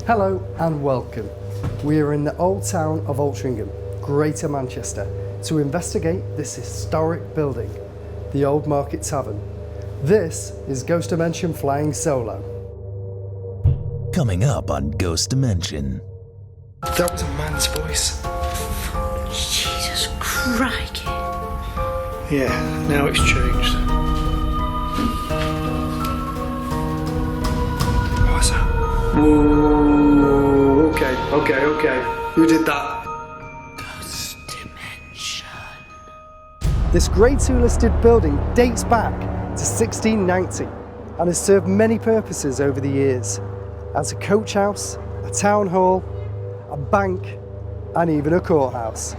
Hello and welcome. We are in the old town of Altrincham, Greater Manchester, to investigate this historic building, the Old Market Tavern. This is Ghost Dimension Flying Solo. Coming up on Ghost Dimension. That was a man's voice. Jesus crikey. Yeah, now it's changed. What was that? Whoa, okay. Who did that? Ghost Dimension. This Grade 2 listed building dates back to 1690 and has served many purposes over the years, as a coach house, a town hall, a bank, and even a courthouse.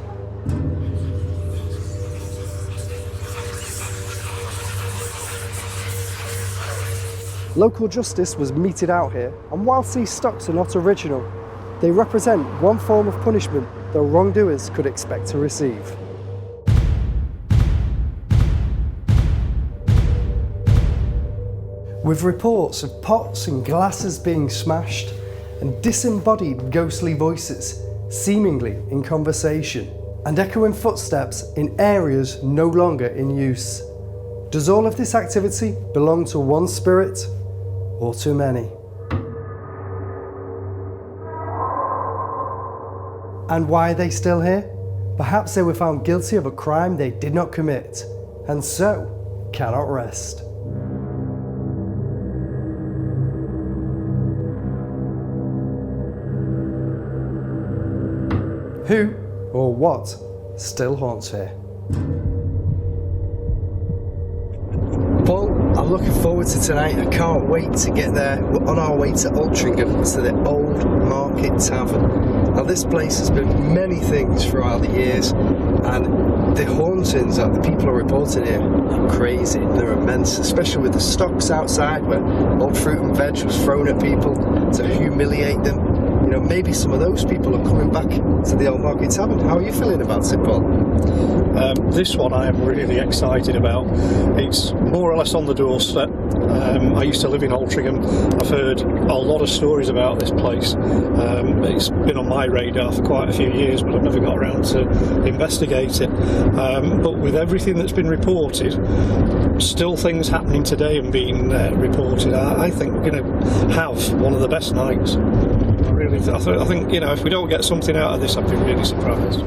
Local justice was meted out here, and whilst these stocks are not original, they represent one form of punishment that wrongdoers could expect to receive. With reports of pots and glasses being smashed and disembodied ghostly voices seemingly in conversation and echoing footsteps in areas no longer in use. Does all of this activity belong to one spirit or too many? And why are they still here? Perhaps they were found guilty of a crime they did not commit and so cannot rest. Who or what still haunts here? Paul, I'm looking forward to tonight. I can't wait to get there. We're on our way to Altrincham, to the Old Market Tavern. Now this place has been many things throughout the years, and the hauntings that the people are reporting here are crazy. They're immense, especially with the stocks outside where old fruit and veg was thrown at people to humiliate them. You know, maybe some of those people are coming back to the Old Market Tavern. How are you feeling about it, Paul? This one I am really excited about. It's more or less on the doorstep. I used to live in Altrincham. I've heard a lot of stories about this place. It's been on my radar for quite a few years, but I've never got around to investigate it. But with everything that's been reported, still things happening today and being reported, I think we're going to have one of the best nights. I think, you know, if we don't get something out of this, I'd be really surprised.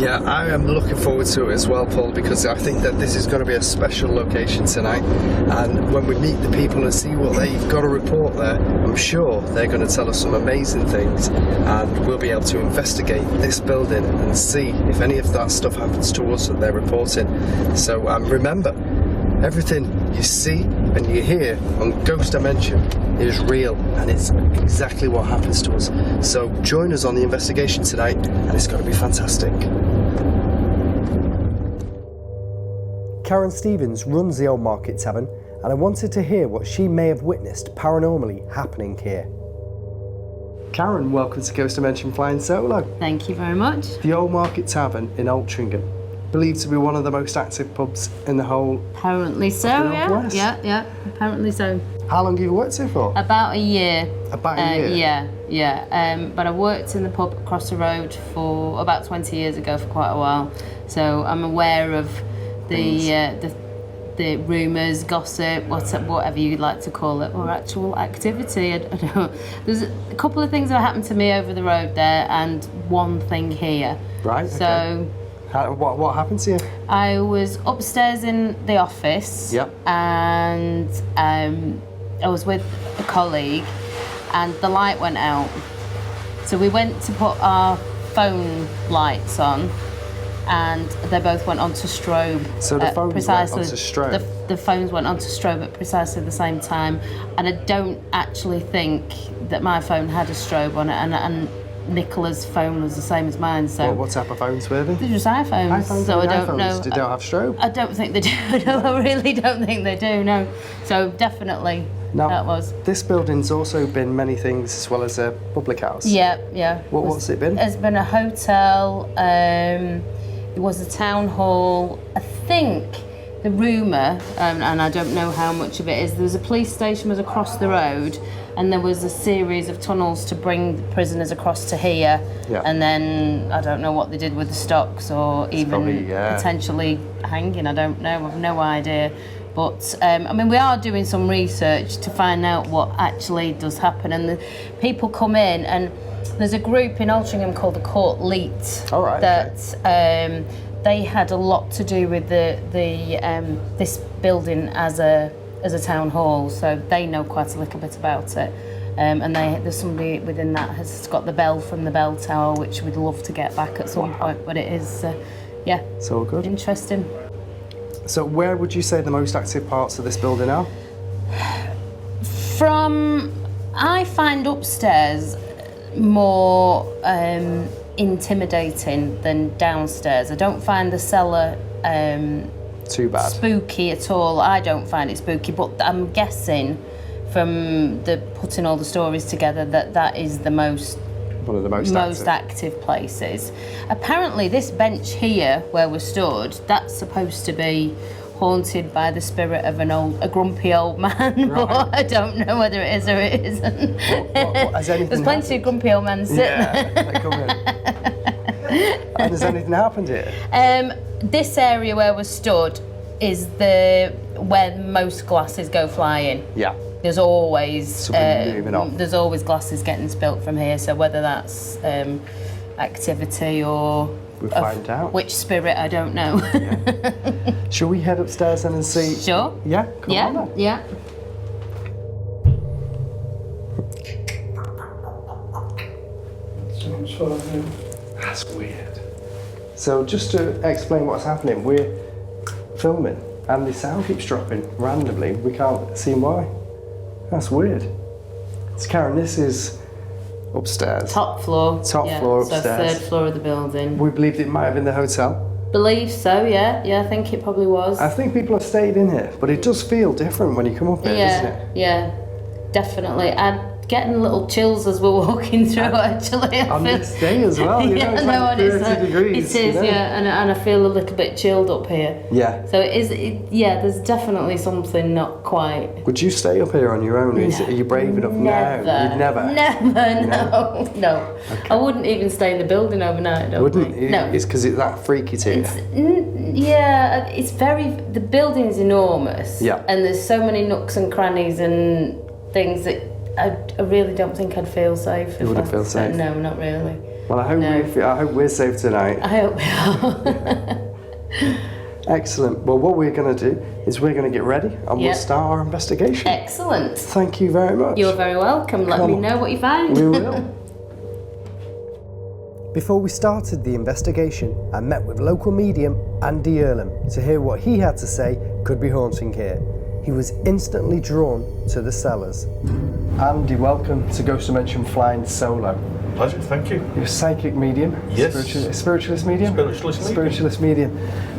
Yeah, I am looking forward to it as well, Paul, because I think that this is going to be a special location tonight, and when we meet the people and see what they've got to report there, I'm sure they're going to tell us some amazing things, and we'll be able to investigate this building and see if any of that stuff happens to us that they're reporting. So remember, everything you see and you hear on Ghost Dimension is real, and it's exactly what happens to us. So join us on the investigation tonight, and it's going to be fantastic. Karen Stevens runs the Old Market Tavern, and I wanted to hear what she may have witnessed paranormally happening here. Karen, welcome to Ghost Dimension Flying Solo. Thank you very much. The Old Market Tavern in Altrincham, believed to be one of the most active pubs in the whole. Apparently so, yeah, apparently so. How long have you worked here for? About a year. About a year? Yeah. But I worked in the pub across the road for about 20 years ago for quite a while. So I'm aware of the rumours, gossip, whatever you'd like to call it, or actual activity. I don't know. There's a couple of things that happened to me over the road there, and one thing here. Right, so, okay. What happened to you? I was upstairs in the office. Yep. And I was with a colleague, and the light went out. So we went to put our phone lights on, and they both went onto strobe. So the phones went onto strobe? The phones went onto strobe at precisely the same time. And I don't actually think that my phone had a strobe on it, and Nicola's phone was the same as mine. So what type of phones were they? They're just iPhones. So I don't know. They don't have strobe? I don't think they do. No, I really don't think they do, no. So definitely now, that was. This building's also been many things as well as a public house. Yeah. What's it been? It's been a hotel, it was a town hall. I think the rumour, and I don't know how much of it is, there was a police station was across the road, and there was a series of tunnels to bring the prisoners across to here. Yeah. And then I don't know what they did with the stocks, or even probably, potentially hanging. I don't know. I've no idea. But I mean, we are doing some research to find out what actually does happen. And the people come in, and there's a group in Altrincham called the Court Leet. All right, That they had a lot to do with this building as a town hall, so they know quite a little bit about it. And there's somebody within that has got the bell from the bell tower, which we'd love to get back at some point. But it is, It's all good. interesting. So where would you say the most active parts of this building are? I find upstairs more intimidating than downstairs. I don't find the cellar Too bad. spooky at all. I don't find it spooky, but I'm guessing from the putting all the stories together that is the most One of the most active places. Apparently this bench here where we're stood, that's supposed to be haunted by the spirit of a grumpy old man. Right. But I don't know whether it is or it isn't. Has anything There's plenty of grumpy old men sitting there. Yeah, they come in. And has anything happened here? This area where we're stood is where most glasses go flying. Yeah. There's always Something moving on. There's always glasses getting spilt from here. So whether that's activity or We'll find out. which spirit, I don't know. Shall we head upstairs then and see? Sure. Yeah. Come on then. Yeah. That's weird. So just to explain what's happening, we're filming and the sound keeps dropping randomly. We can't see why. That's weird. So Karen, this is upstairs. Top floor. Top floor upstairs. So third floor of the building. We believed it might have been the hotel. Believe so. Yeah. I think it probably was. I think people have stayed in here, but it does feel different when you come up here, doesn't it? Yeah, definitely. I'm getting little chills as we're walking through, actually. On this day as well, you know, it's like 30 degrees. It is, you know? yeah, and I feel a little bit chilled up here. Yeah. So there's definitely something not quite. Would you stay up here on your own? Are you brave enough? Never. No, you'd never. Never, no. Okay. I wouldn't even stay in the building overnight, I don't Wouldn't? think. No. It's because it's that freaky to you. The building's enormous. Yeah. And there's so many nooks and crannies and things that I really don't think I'd feel safe. You wouldn't feel safe? No, not really. Well, I hope we're safe tonight. I hope we are. Excellent. Well, what we're going to do is we're going to get ready and we'll start our investigation. Excellent. Thank you very much. You're very welcome. Let me know what you find. We will. Before we started the investigation, I met with local medium Andy Earlham to hear what he had to say could be haunting here. He was instantly drawn to the cellars. Andy, welcome to Ghost Dimension Flying Solo. Pleasure, thank you. You're a psychic medium? Yes. Spiritualist medium? Spiritualist medium.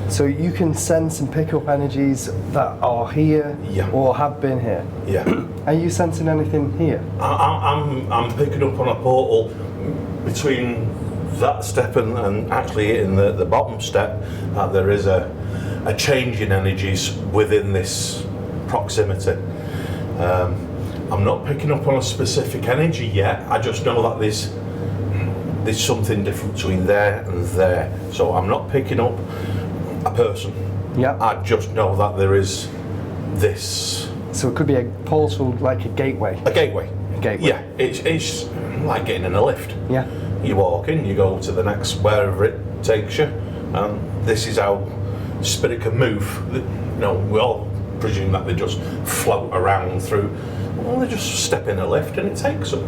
So you can sense and pick up energies that are here or have been here? Yeah. Are you sensing anything here? I'm picking up on a portal between that step and actually in the bottom step. There is a change in energies within this proximity. I'm not picking up on a specific energy yet. I just know that there's something different between there and there. So I'm not picking up a person. Yeah. I just know that there is this. So it could be a portal, like a gateway. A gateway. A gateway. Yeah. It's like getting in a lift. Yeah. You walk in, you go to the next wherever it takes you, and this is how spirit can move. We all presume that they just float around through. Well, they just step in a lift and it takes them.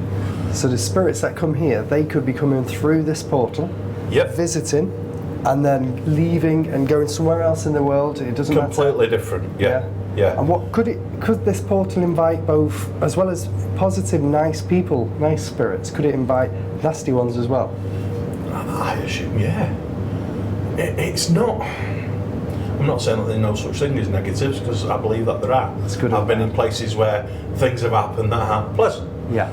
So the spirits that come here, they could be coming through this portal, visiting, and then leaving and going somewhere else in the world. It doesn't matter. Completely different. Yeah. And what could this portal invite both, as well as positive, nice people, nice spirits? Could it invite nasty ones as well? I assume, yeah. It's not. I'm not saying that there's no such thing as negatives, because I believe that there are. That's good. I've been in places where things have happened that aren't pleasant. Yeah.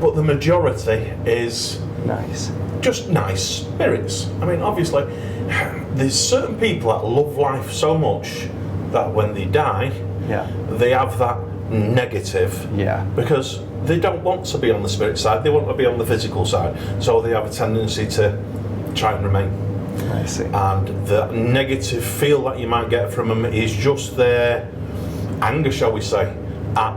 But the majority is nice. Just nice spirits. I mean, obviously, there's certain people that love life so much that when they die, they have that negative. Yeah. Because they don't want to be on the spirit side, they want to be on the physical side. So they have a tendency to try and remain. I see. And the negative feel that you might get from them is just their anger, shall we say, at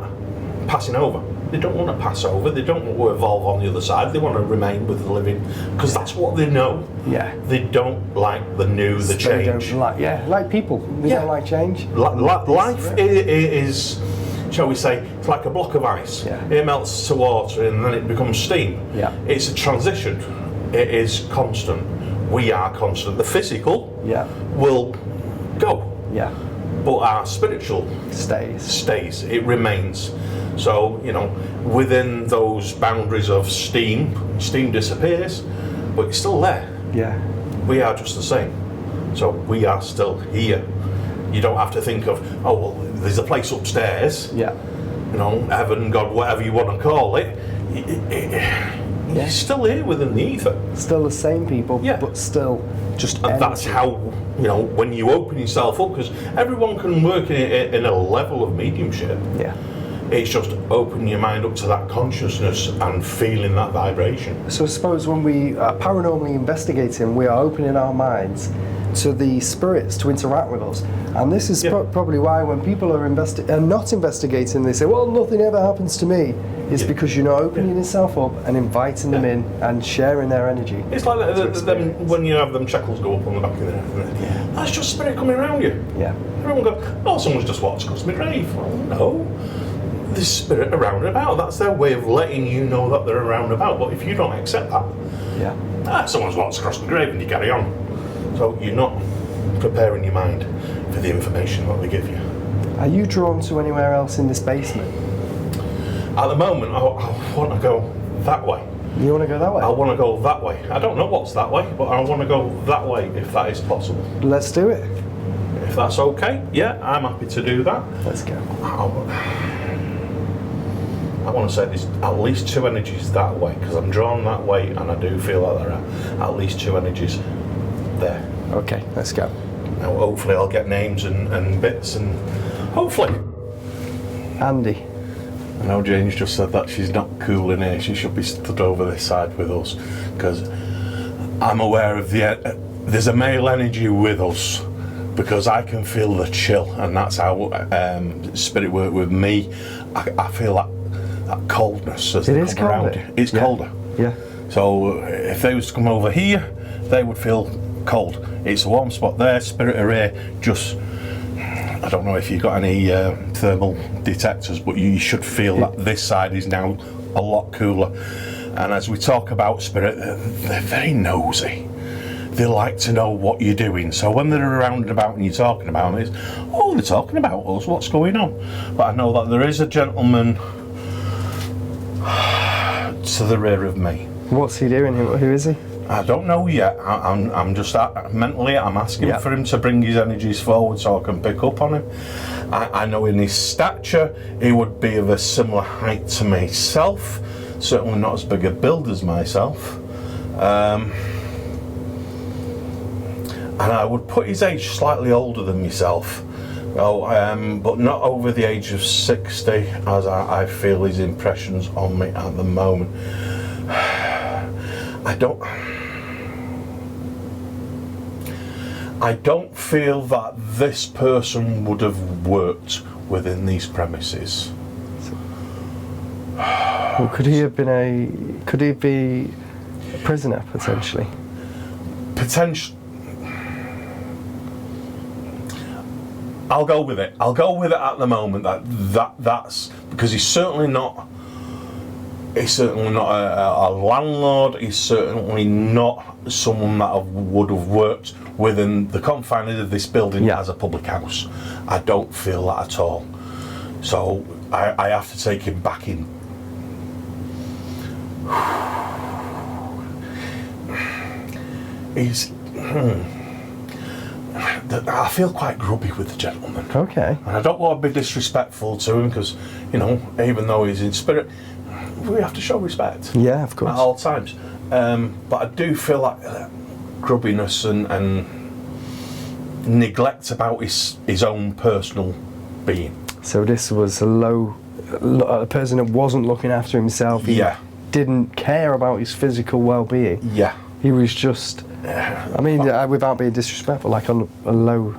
passing over. They don't want to pass over, they don't want to evolve on the other side, they want to remain with the living, because that's what they know. Yeah. They don't like the new, the change. Like people. They don't like change. Life is, shall we say, it's like a block of ice. Yeah. It melts to water and then it becomes steam. Yeah. It's a transition. It is constant. We are constant. The physical will go. Yeah. But our spiritual stays. It remains. So, within those boundaries of steam disappears, but it's still there. Yeah. We are just the same. So we are still here. You don't have to think of, there's a place upstairs. Yeah. Heaven, God, whatever you want to call it. You're still here within the ether. Still the same people, but still just empty. That's how, when you open yourself up, because everyone can work in a level of mediumship. Yeah. It's just open your mind up to that consciousness and feeling that vibration. So I suppose when we are paranormally investigating, we are opening our minds to the spirits to interact with us. And this is probably why when people are not investigating, they say, well, nothing ever happens to me. It's because you're not opening yourself up and inviting them in and sharing their energy. It's like when you have them shackles go up on the back of their head. That's just spirit coming around you. Yeah. Everyone goes, someone's just walked across my grave. Well, no. There's spirit around and about. That's their way of letting you know that they're around and about. But if you don't accept that, someone's walked across the grave and you carry on. So you're not preparing your mind for the information that they give you. Are you drawn to anywhere else in this basement? At the moment, I want to go that way. You want to go that way? I want to go that way. I don't know what's that way, but I want to go that way if that is possible. Let's do it. If that's okay, I'm happy to do that. Let's go. I want to say there's at least two energies that way, because I'm drawn that way and I do feel that there are at least two energies there. Okay, let's go. Now hopefully I'll get names and bits, and hopefully. Andy. I know Jane's just said that she's not cool in here, she should be stood over this side with us, because I'm aware of there's a male energy with us, because I can feel the chill, and that's how spirit work with me. I feel that coldness as they come around. It's colder. Yeah. So if they was to come over here, they would feel cold. It's a warm spot there, spirit are here, just, I don't know if you've got any thermal detectors, but you should feel that this side is now a lot cooler. And as we talk about spirit, they're very nosy. They like to know what you're doing. So when they're around and about and you're talking about them, it's, they're talking about us, what's going on? But I know that there is a gentleman to the rear of me. What's he doing? Who is he? I don't know yet. I'm just mentally I'm asking for him to bring his energies forward so I can pick up on him. I know in his stature he would be of a similar height to myself, certainly not as big a build as myself, and I would put his age slightly older than myself. But not over the age of 60, as I feel his impressions on me at the moment. I don't feel that this person would have worked within these premises. Well, could he be a prisoner potentially? I'll go with it. I'll go with it at the moment. That's because he's certainly not a landlord. He's certainly not someone that would have worked within the confines of this building as a public house. I don't feel that at all. So I have to take him back in. I feel quite grubby with the gentleman. Okay. And I don't want to be disrespectful to him because, even though he's in spirit, we have to show respect. Yeah, of course. At all times. But I do feel like grubbiness and neglect about his own personal being. So this was a low a person that wasn't looking after himself. He didn't care about his physical well-being. Yeah. He was just, I mean, without being disrespectful, like on a low...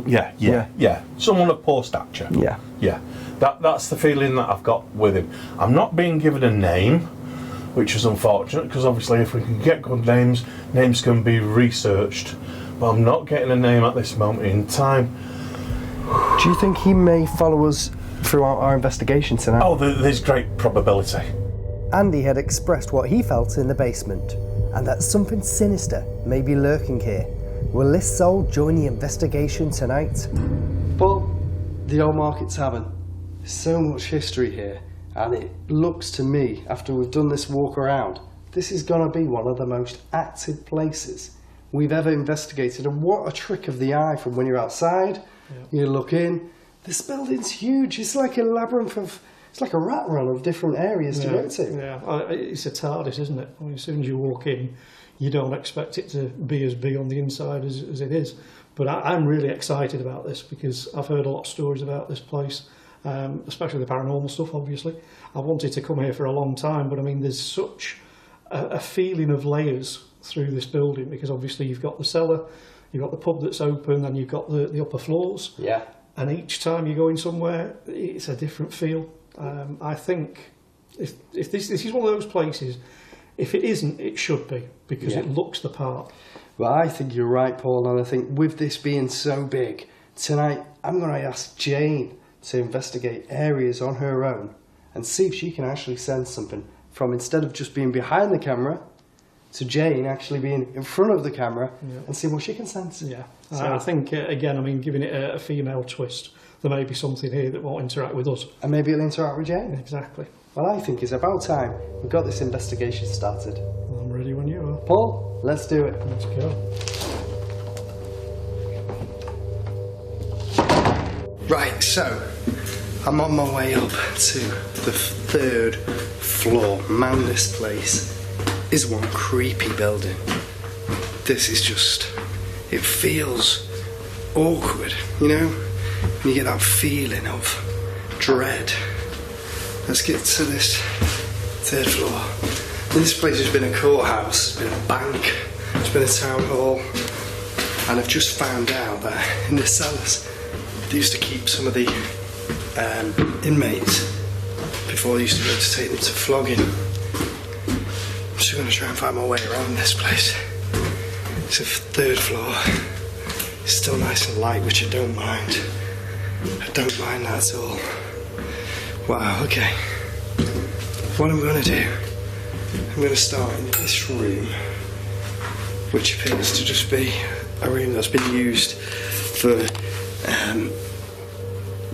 Yeah. Someone of poor stature. Yeah. That's the feeling that I've got with him. I'm not being given a name, which is unfortunate, because obviously if we can get good names can be researched. But I'm not getting a name at this moment in time. Do you think he may follow us throughout our investigation tonight? Oh, there's great probability. Andy had expressed what he felt in the basement, and that something sinister may be lurking here. Will this soul join the investigation tonight? Well, the Old Market Tavern. There's so much history here, and it looks to me, after we've done this walk around, this is going to be one of the most active places we've ever investigated. And what a trick of the eye from when you're outside, you look in. This building's huge. It's like a labyrinth of, it's like a rat run of different areas to go to. Yeah, it's a TARDIS, isn't it? I mean, as soon as you walk in, you don't expect it to be as big on the inside as it is. But I'm really excited about this because I've heard a lot of stories about this place, especially the paranormal stuff, obviously. I've wanted to come here for a long time, but I mean, there's such a feeling of layers through this building because obviously you've got the cellar, you've got the pub that's open, and you've got the upper floors. Yeah. And each time you go in somewhere, it's a different feel. I think if this is one of those places, if it isn't, it should be, because it looks the part. Well, I think you're right, Paul, and I think with this being so big, tonight I'm going to ask Jane to investigate areas on her own and see if she can actually sense something from, instead of just being behind the camera, to Jane actually being in front of the camera and see what she can sense. Yeah, so I think, again, I mean, giving it a female twist, there may be something here that won't interact with us. And maybe it'll interact with Jane. Exactly. Well, I think it's about time we got this investigation started. I'm ready when you are. Paul, let's do it. Let's go. Right, so I'm on my way up to the 3rd floor. Man, this place is one creepy building. This is just, it feels awkward, you know? And you get that feeling of dread. Let's get to this 3rd floor. And this place has been a courthouse, it's been a bank, it's been a town hall, and I've just found out that in the cellars they used to keep some of the inmates before they used to go to take them to flogging. I'm just going to try and find my way around this place. It's a 3rd floor. It's still nice and light, which I don't mind. I don't mind that at all. Wow, okay. What I'm going to do, I'm going to start in this room, which appears to just be a room that's been used for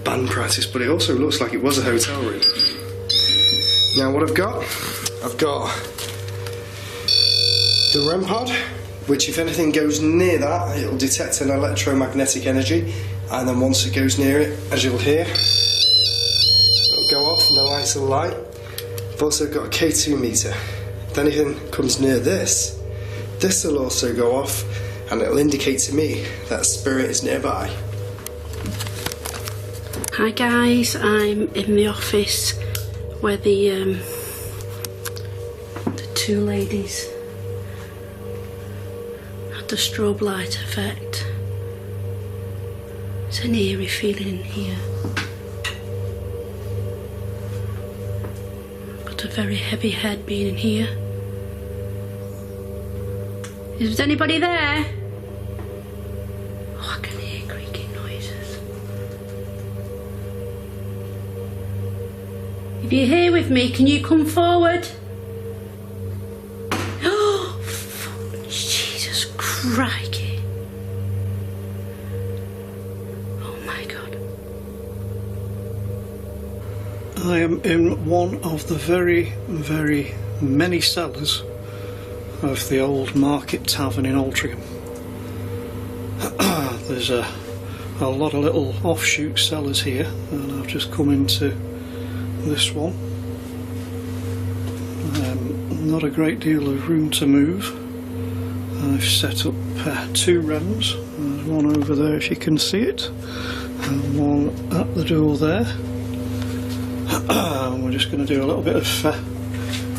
band practice, but it also looks like it was a hotel room. Now what I've got the REM pod, which if anything goes near that, it'll detect an electromagnetic energy, and then once it goes near it, as you'll hear, it'll go off and the lights will light. I've also got a K2 meter. If anything comes near this will also go off, and it'll indicate to me that a spirit is nearby. Hi guys, I'm in the office where the 2 ladies had the strobe light effect. It's an eerie feeling in here. Got a very heavy head being in here. Is there anybody there? Oh, I can hear creaking noises. If you're here with me, can you come forward? Oh, Jesus crikey. Oh my God. I am in one of the very, very many cellars of the Old Market Tavern in Altrincham. There's a lot of little offshoot cellars here, and I've just come into this one. Not a great deal of room to move. I've set up 2 REMs. There's one over there if you can see it, and one at the door there. We're just going to do a little bit of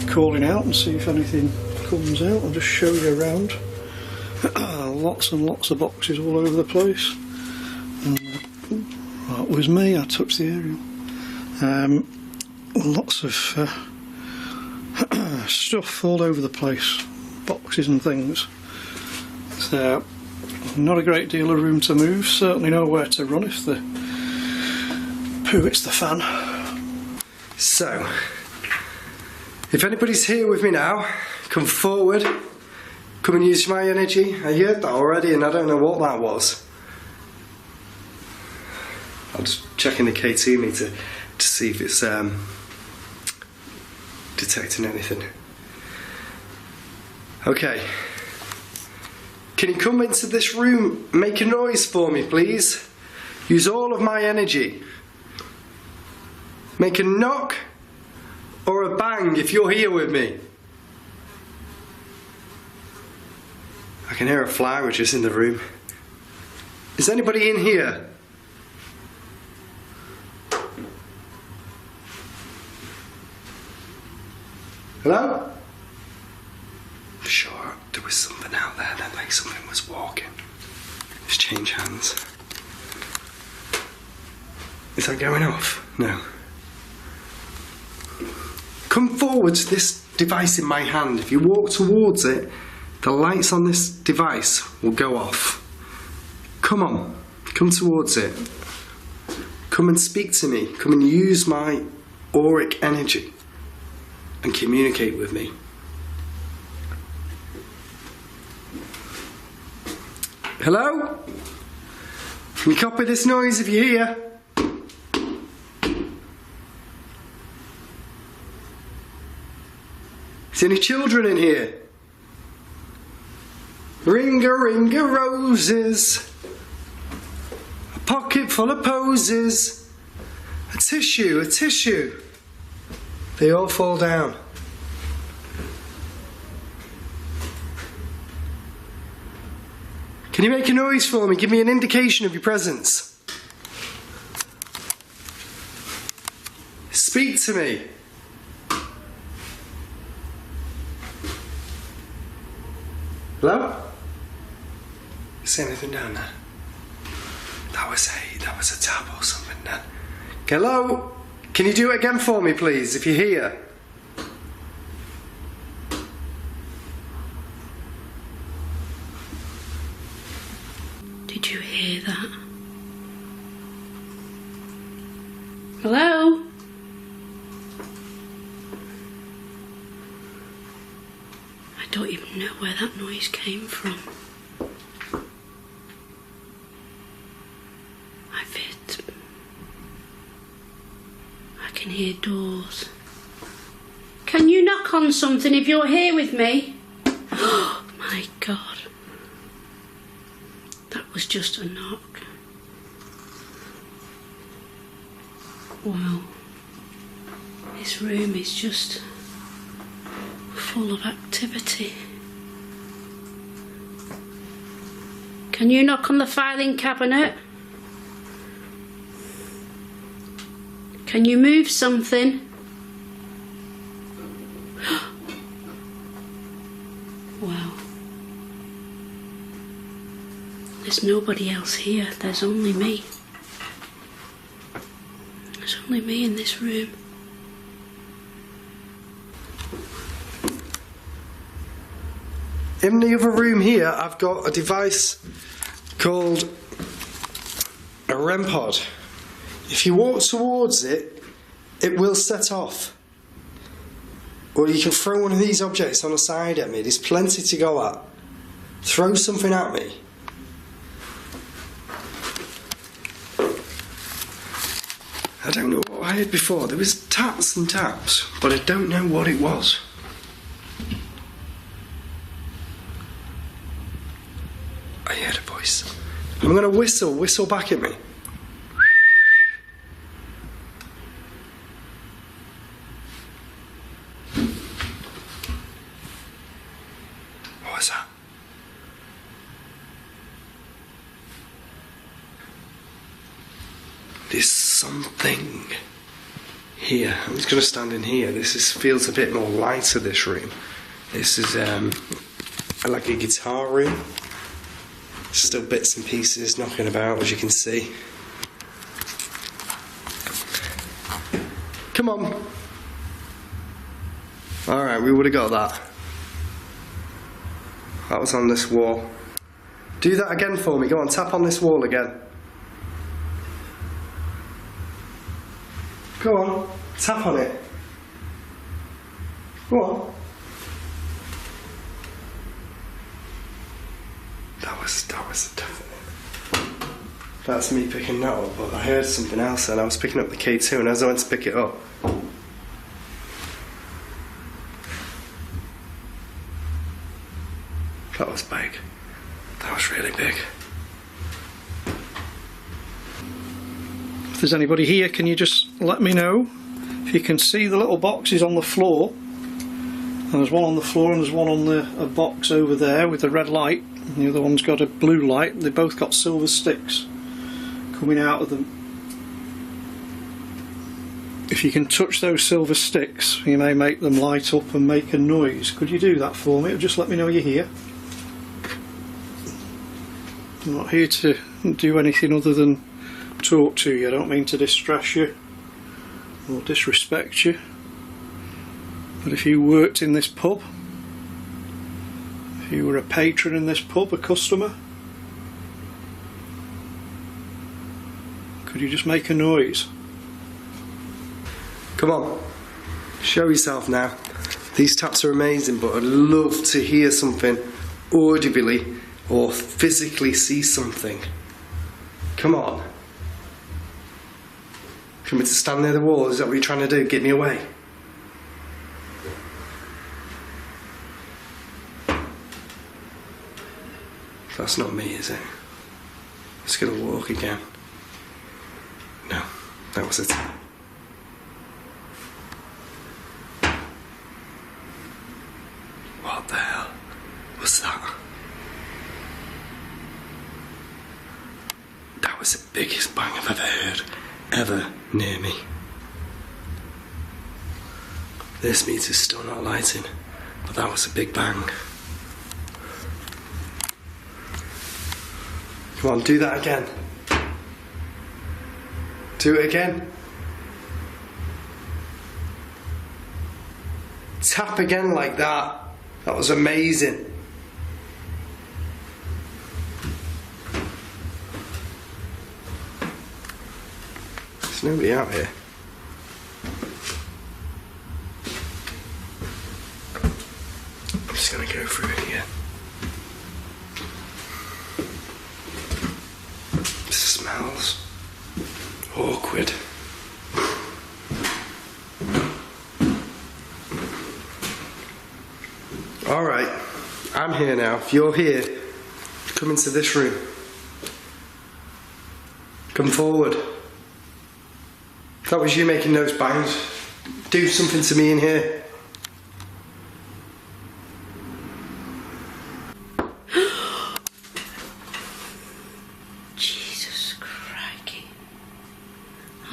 calling out and see if anything comes out. I'll just show you around. Lots and lots of boxes all over the place. That was me, I touched the aerial. Lots of stuff all over the place, boxes and things. So, not a great deal of room to move, certainly nowhere to run if the poo hits the fan. So, if anybody's here with me now, come forward, come and use my energy. I heard that already and I don't know what that was. I'm just checking the KT meter to see if it's detecting anything. Okay. Can you come into this room, make a noise for me, please? Use all of my energy. Make a knock or a bang if you're here with me. I can hear a fly just in the room. Is anybody in here? Hello? Sure, there was something out there that like something was walking. Let's change hands. Is that going off? No. Come forward to this device in my hand. If you walk towards it, the lights on this device will go off. Come on, come towards it. Come and speak to me. Come and use my auric energy and communicate with me. Hello? Can you copy this noise if you're here? Is there any children in here? Ring-a-ring-a roses, a pocket full of posies, a tissue. They all fall down. Can you make a noise for me? Give me an indication of your presence. Speak to me. Hello? See anything down there? That was a tap or something then. Hello? Can you do it again for me, please, if you're here? Did you hear that? Hello? I don't even know where that noise came from. I can hear doors. Can you knock on something if you're here with me? Oh my God. That was just a knock. Wow. This room is just full of activity. Can you knock on the filing cabinet? Can you move something? Wow. There's nobody else here. There's only me. There's only me in this room. In the other room here, I've got a device called a REM pod. If you walk towards it, it will set off. Or you can throw one of these objects on the side at me. There's plenty to go at. Throw something at me. I don't know what I heard before. There was taps and taps, but I don't know what it was. I heard a voice. I'm going to whistle back at me. What was that? There's something here. I'm just going to stand in here. Feels a bit more lighter, this room. This is like a guitar room. Still bits and pieces knocking about, as you can see. Come on. Alright, we would have got that. That was on this wall. Do that again for me. Go on, tap on this wall again. Go on, tap on it. Go on. That was definite. That's me picking that up, but I heard something else and I was picking up the K2, and as I went to pick it up, that was big. That was really big. If there's anybody here, can you just let me know? If you can see the little boxes on the floor, and there's one on the floor and there's one on a box over there with a red light, and the other one's got a blue light. They both got silver sticks coming out of them. If you can touch those silver sticks, you may make them light up and make a noise. Could you do that for me? Or just let me know you're here. I'm not here to do anything other than talk to you. I don't mean to distress you or disrespect you. But if you worked in this pub, if you were a patron in this pub, a customer, could you just make a noise? Come on, show yourself now. These taps are amazing, but I'd love to hear something audibly or physically see something. Come on. Can we stand near the wall? Is that what you're trying to do? Get me away? That's not me, is it? Just gonna walk again. No, that was it. What the hell was that? That was the biggest bang I've ever heard, ever near me. This meter's still not lighting, but that was a big bang. Come on, do that again. Do it again. Tap again like that. That was amazing. There's nobody out here. I'm just gonna go through it again. Smells awkward. Alright, I'm here now. If you're here, come into this room. Come forward. If that was you making those bangs, do something to me in here.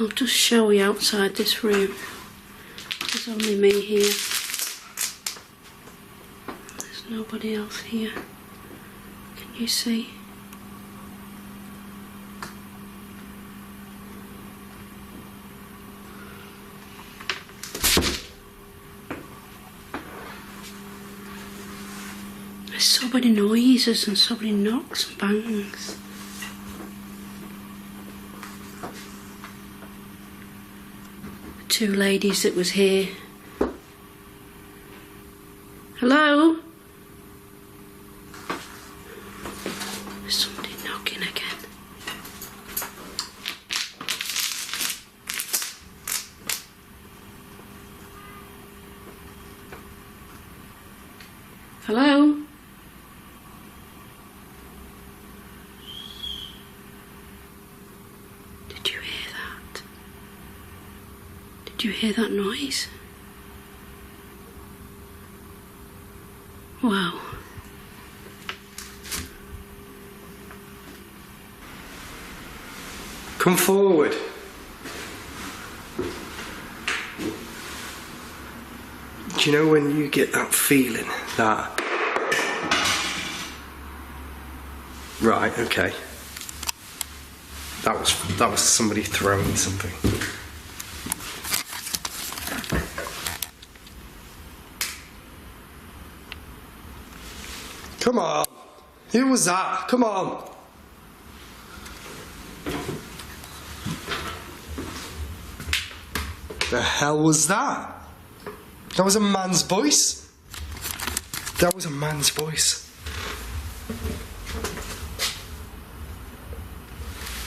I'll just show you outside this room. There's only me here. There's nobody else here. Can you see? There's so many noises and so many knocks and bangs. Two ladies that was here. Hello? There's somebody knocking again. Hello? Did you hear that? Did you hear that noise? Wow. Come forward. Do you know when you get that feeling that... Right, okay. That was somebody throwing something. Come on. Who was that? Come on. The hell was that? That was a man's voice. That was a man's voice.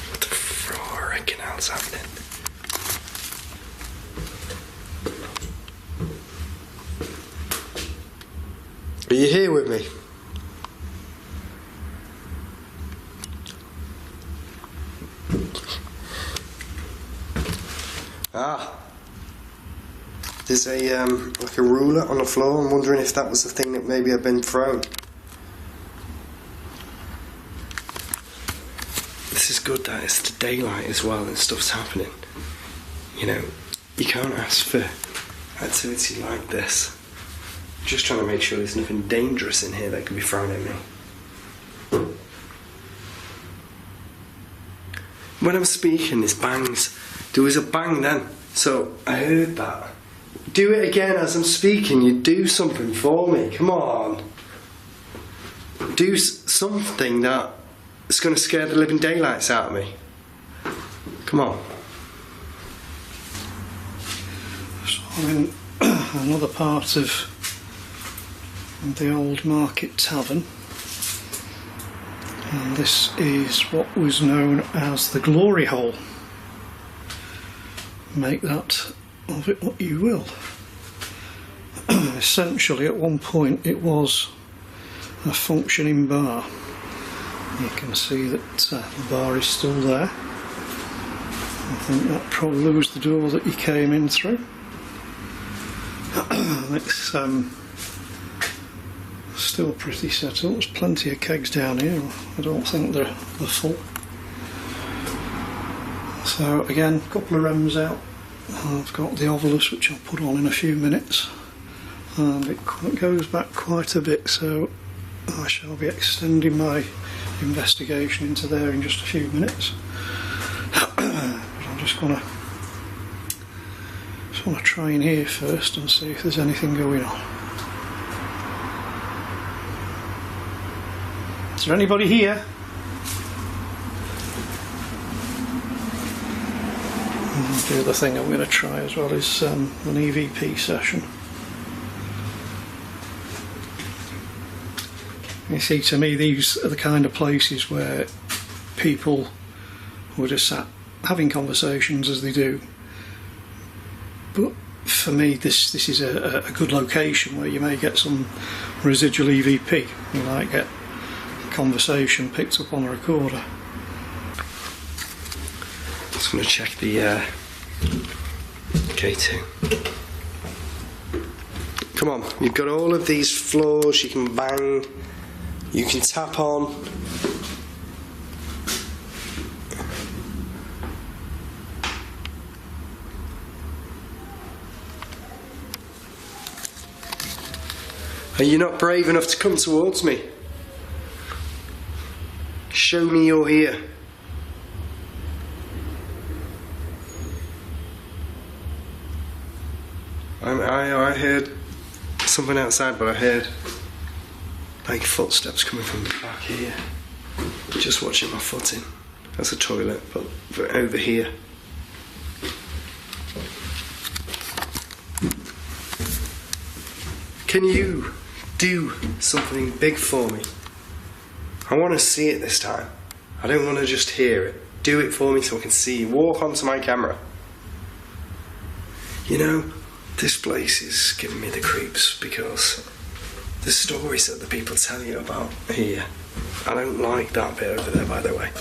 What the frickin' hell's happening? Are you here with me? Ah. There's a like a ruler on the floor. I'm wondering if that was the thing that maybe had been thrown. This is good that it's the daylight as well and stuff's happening. You know, you can't ask for activity like this. I'm just trying to make sure there's nothing dangerous in here that can be thrown at me. When I'm speaking, there's bangs. There was a bang then, so I heard that. Do it again as I'm speaking. You do something for me. Come on. Do something that's going to scare the living daylights out of me. Come on. So I'm in another part of the Old Market Tavern, and this is what was known as the glory hole. Make that of it what you will. Essentially, at one point it was a functioning bar. You can see that the bar is still there. I think that probably was the door that you came in through. It's still pretty set up. There's plenty of kegs down here. I don't think they're full. So again, a couple of rems out. I've got the Ovilus, which I'll put on in a few minutes, and it goes back quite a bit, so I shall be extending my investigation into there in just a few minutes. But I'm just want to try in here first and see if there's anything going on. Is there anybody here? The other thing I'm going to try as well is an EVP session. You see, to me these are the kind of places where people would have sat having conversations as they do. But for me this is a good location where you may get some residual EVP. You might get a conversation picked up on a recorder. Just going to check the K2. Come on, you've got all of these floors you can bang, you can tap on. Are you not brave enough to come towards me? Show me you're here. I heard something outside, but I heard like footsteps coming from the back here. Just watching my footing. That's a toilet, but over here. Can you do something big for me? I want to see it this time. I don't want to just hear it. Do it for me so I can see you. Walk onto my camera. You know, this place is giving me the creeps because the stories that the people tell you about here, I don't like that bit over there, by the way.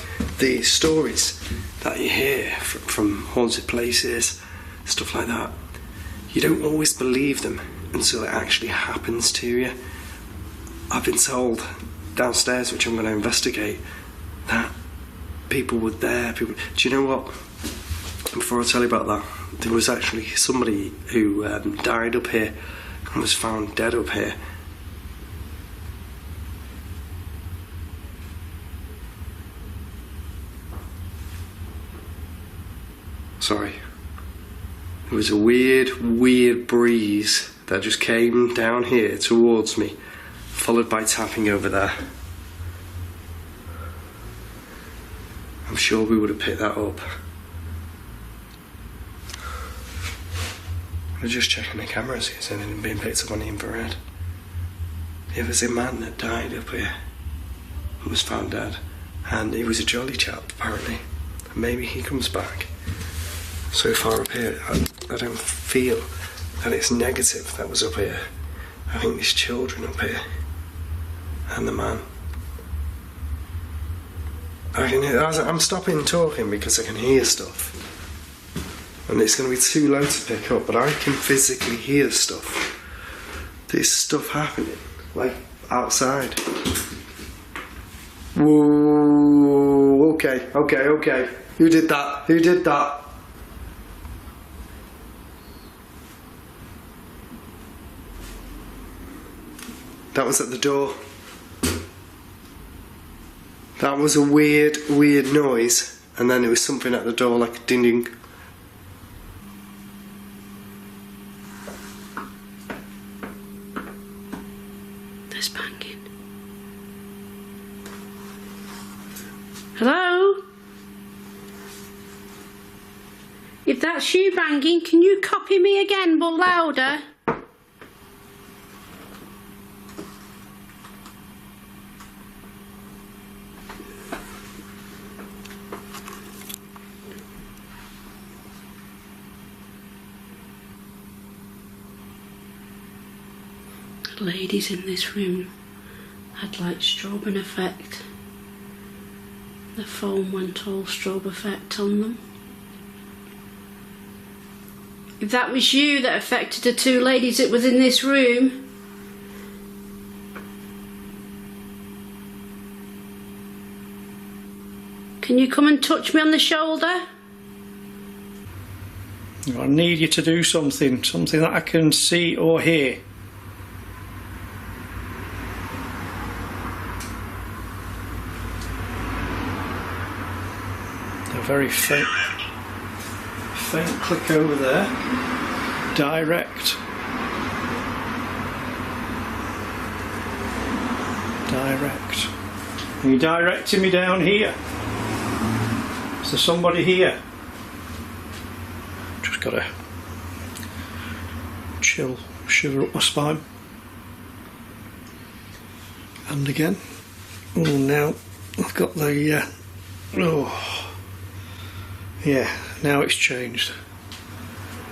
The stories that you hear from haunted places, stuff like that, you don't always believe them until it actually happens to you. I've been told downstairs, which I'm going to investigate, that people were there. Do you know what? Before I tell you about that, there was actually somebody who died up here and was found dead up here. Sorry. There was a weird breeze that just came down here towards me, followed by tapping over there. I'm sure we would have picked that up. I was just checking the cameras, see if anything being picked up on the infrared. It was a man that died up here and was found dead, and he was a jolly chap apparently. Maybe he comes back. So far up here, I don't feel that it's negative that was up here. I think there's children up here and the man. I'm stopping talking because I can hear stuff, and it's going to be too low to pick up, but I can physically hear stuff. There's stuff happening, like outside. Whoa, okay. Who did that? That was at the door. That was a weird noise, and then there was something at the door like a ding ding. There's banging. Hello? If that's you banging, can you copy me again but louder? The ladies in this room had like strobe effect. The foam went all strobe effect on them. If that was you that affected the two ladies that was in this room, can you come and touch me on the shoulder? I need you to do something that I can see or hear. A very faint click over there. Direct. Are you directing me down here? Is there somebody here? Just got a chill shiver up my spine. And again. Oh, now I've got the yeah, now it's changed.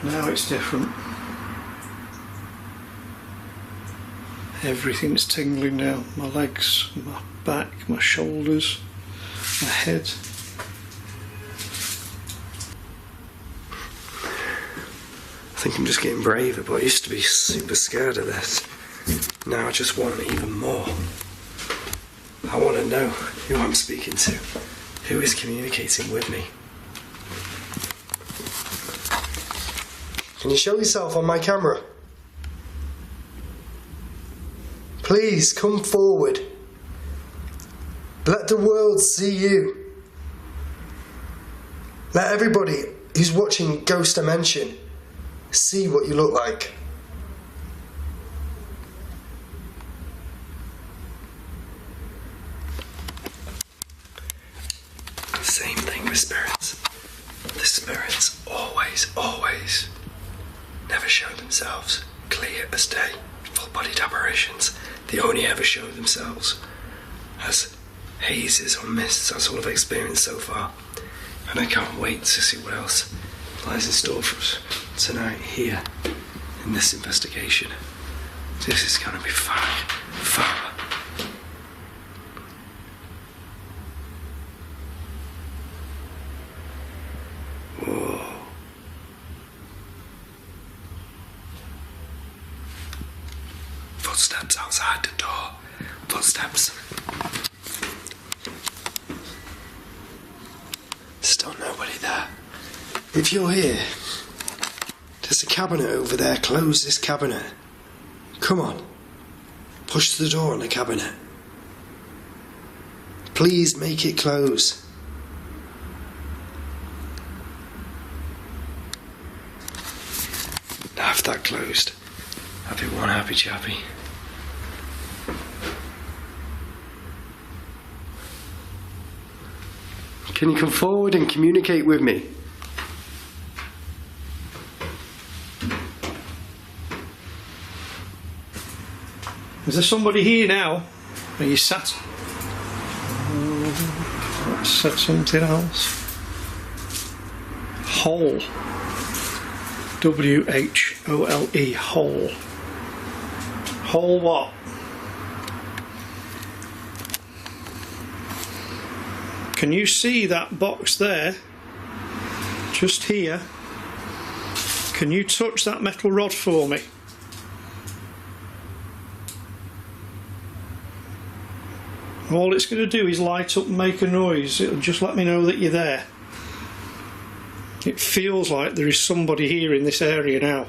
Now it's different. Everything's tingling now. My legs, my back, my shoulders, my head. I think I'm just getting braver, but I used to be super scared of this. Now I just want even more. I want to know who I'm speaking to, who is communicating with me. Can you show yourself on my camera? Please come forward. Let the world see you. Let everybody who's watching Ghost Dimension see what you look like. Same thing with spirits. The spirits always never show themselves clear as day, full-bodied apparitions. They only ever show themselves as hazes or mists. That's all I've experienced so far, and I can't wait to see what else lies in store for us tonight here in this investigation. This is going to be fun. Whoa. Footsteps outside the door. Footsteps. Still nobody there. If you're here, there's a cabinet over there. Close this cabinet. Come on. Push the door on the cabinet. Please make it close. Now have that closed. I'll be one happy chappy. Can you come forward and communicate with me? Is there somebody here now? Are you sat? Let's set something else. Hole. W-H-O-L-E. Hole. Hole what? Can you see that box there? Just here. Can you touch that metal rod for me? All it's going to do is light up and make a noise. It'll just let me know that you're there. It feels like there is somebody here in this area now.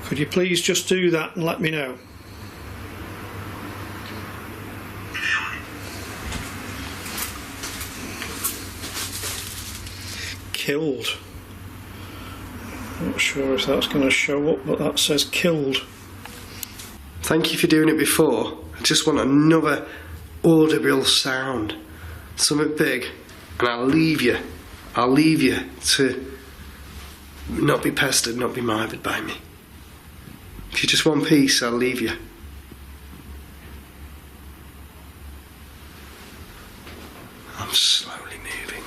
Could you please just do that and let me know? Killed. Not sure if that's going to show up, but that says killed. Thank you for doing it before. I just want another audible sound. Something big. And I'll leave you. I'll leave you to not be pestered, not be mithered by me. If you just want peace, I'll leave you. I'm slowly moving.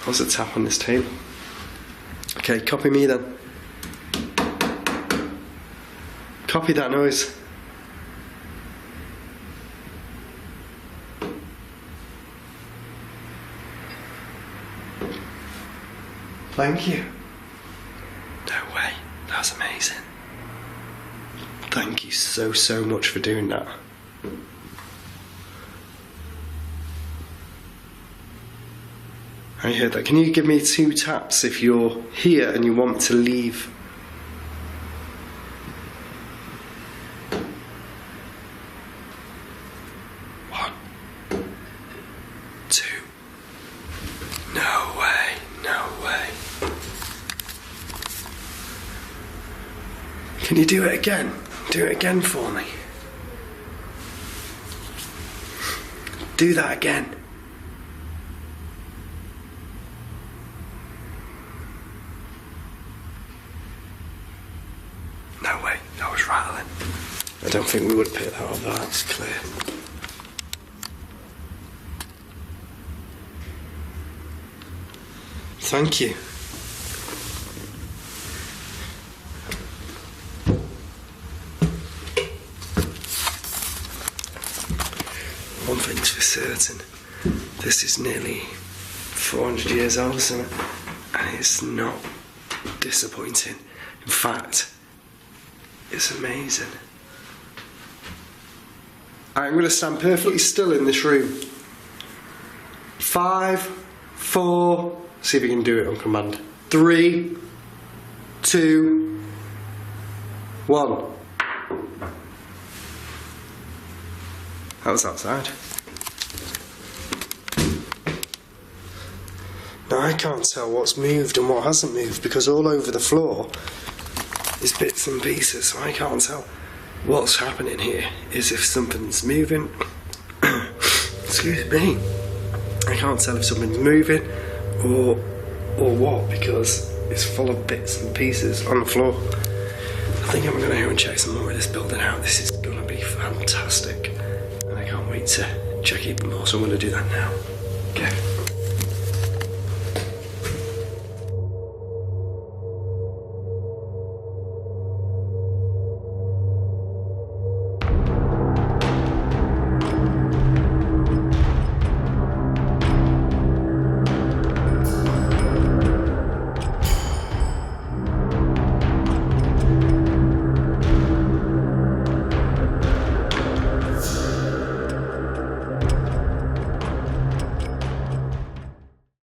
What's a tap on this table? Okay, copy me then. Copy that noise. Thank you. No way. That's amazing. Thank you so much for doing that. I heard that. Can you give me 2 taps if you're here and you want to leave? Can you do it again? Do it again for me. Do that again. No way, that was rattling. I don't think we would pick that up, that's clear. Thank you. One thing's for certain, this is nearly 400 years old or something, and it's not disappointing. In fact, it's amazing. I'm going to stand perfectly still in this room. 5, 4, see if you can do it on command. 3, 2, 1. That was outside. Now I can't tell what's moved and what hasn't moved because all over the floor is bits and pieces, so I can't tell what's happening here. Is if something's moving. Excuse me. I can't tell if something's moving or what because it's full of bits and pieces on the floor. I think I'm going to go and check some more of this building out. This is going to be fantastic. And I can't wait to check even more, so I'm going to do that now. Okay.